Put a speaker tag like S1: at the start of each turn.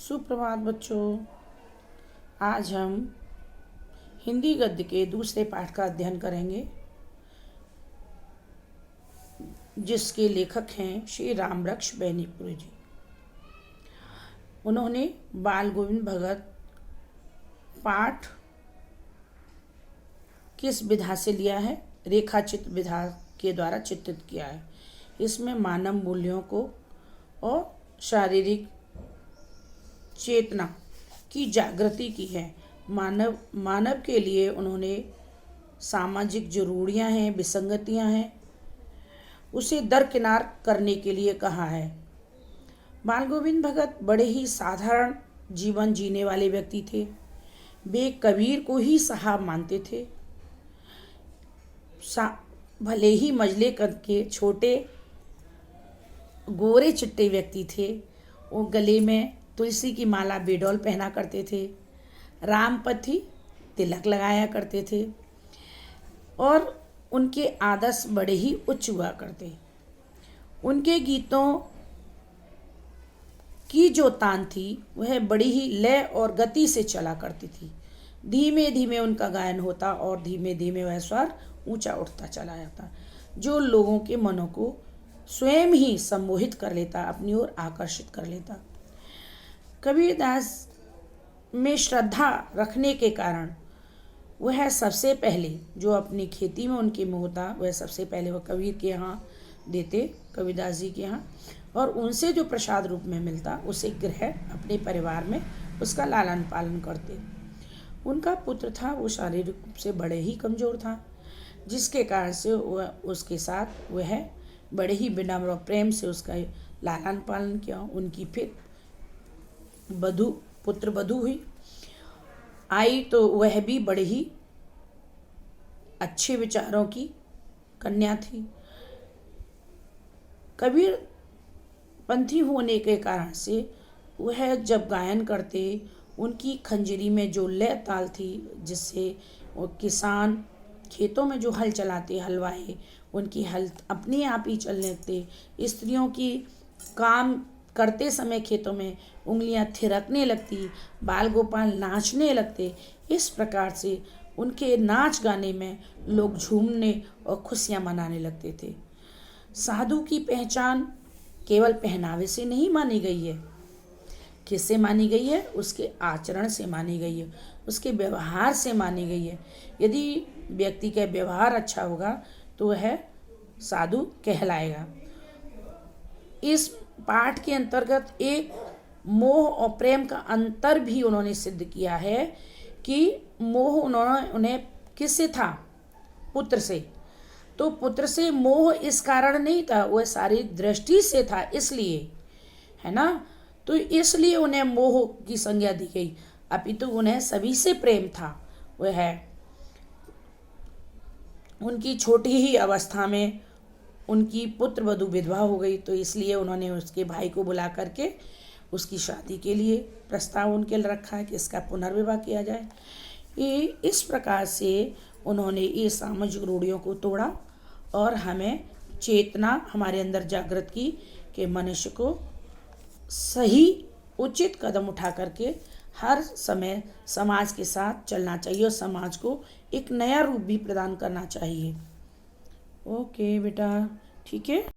S1: सुप्रभात बच्चों। आज हम हिंदी गद्य के दूसरे पाठ का अध्ययन करेंगे, जिसके लेखक हैं श्री रामवृक्ष बैनीपुरी जी। उन्होंने बाल गोविंद भगत पाठ किस विधा से लिया है? रेखा चित्र विधा के द्वारा चित्रित किया है। इसमें मानव मूल्यों को और शारीरिक चेतना की जागृति की है। मानव के लिए उन्होंने सामाजिक जरूरियां हैं, विसंगतियां हैं, उसे दरकिनार करने के लिए कहा है। बाल गोविंद भगत बड़े ही साधारण जीवन जीने वाले व्यक्ति थे। वे कबीर को ही साहब मानते थे। भले ही मजले कद के छोटे गोरे चिट्टे व्यक्ति थे, वो गले में तुलसी की माला बेडौल पहना करते थे, रामपथी तिलक लगाया करते थे और उनके आदर्श बड़े ही उच्च हुआ करते। उनके गीतों की जो तान थी वह बड़ी ही लय और गति से चला करती थी। धीमे धीमे उनका गायन होता और धीमे धीमे वह स्वर ऊंचा उठता चला जाता, जो लोगों के मनों को स्वयं ही सम्मोहित कर लेता, अपनी ओर आकर्षित कर लेता। कबीरदास में श्रद्धा रखने के कारण वह सबसे पहले जो अपनी खेती में उनके मुँह होता, वह सबसे पहले वह कबीर के यहाँ देते, कबीरदास जी के यहाँ, और उनसे जो प्रसाद रूप में मिलता उसे ग्रह अपने परिवार में उसका लालन पालन करते। उनका पुत्र था, वो शारीरिक रूप से बड़े ही कमज़ोर था, जिसके कारण से वह उसके साथ वह बड़े ही विनम्र और प्रेम से उसका लालन पालन किया। उनकी फिर पुत्र वधू हुई आई तो वह भी बड़े ही अच्छे विचारों की कन्या थी। कबीर पंथी होने के कारण से वह जब गायन करते, उनकी खंजरी में जो लय ताल थी, जिससे वो किसान खेतों में जो हल चलाते, हलवाए, उनकी हल अपने आप ही चलने लगते। स्त्रियों की काम करते समय खेतों में उंगलियां थिरकने लगती, बाल गोपाल नाचने लगते। इस प्रकार से उनके नाच गाने में लोग झूमने और खुशियां मनाने लगते थे। साधु की पहचान केवल पहनावे से नहीं मानी गई है। किससे मानी गई है? उसके आचरण से मानी गई है, उसके व्यवहार से मानी गई है। यदि व्यक्ति का व्यवहार अच्छा होगा तो वह साधु कहलाएगा। इस पाठ के अंतर्गत एक मोह और प्रेम का अंतर भी उन्होंने सिद्ध किया है कि मोह उन्हें किससे था? पुत्र से। तो पुत्र से मोह इस कारण नहीं था, वह सारी दृष्टि से था, इसलिए, है ना। तो इसलिए उन्हें मोह की संज्ञा दी गई, अपितु उन्हें सभी से प्रेम था। वह उनकी छोटी ही अवस्था में उनकी पुत्र वधू विधवा हो गई, तो इसलिए उन्होंने उसके भाई को बुला करके उसकी शादी के लिए प्रस्ताव उनके लिए रखा है कि इसका पुनर्विवाह किया जाए। ये इस प्रकार से उन्होंने ये सामाजिक रूढ़ियों को तोड़ा और हमें चेतना हमारे अंदर जागृत की कि मनुष्य को सही उचित कदम उठा करके हर समय समाज के साथ चलना चाहिए और समाज को एक नया रूप भी प्रदान करना चाहिए। ओके बेटा, ठीक है।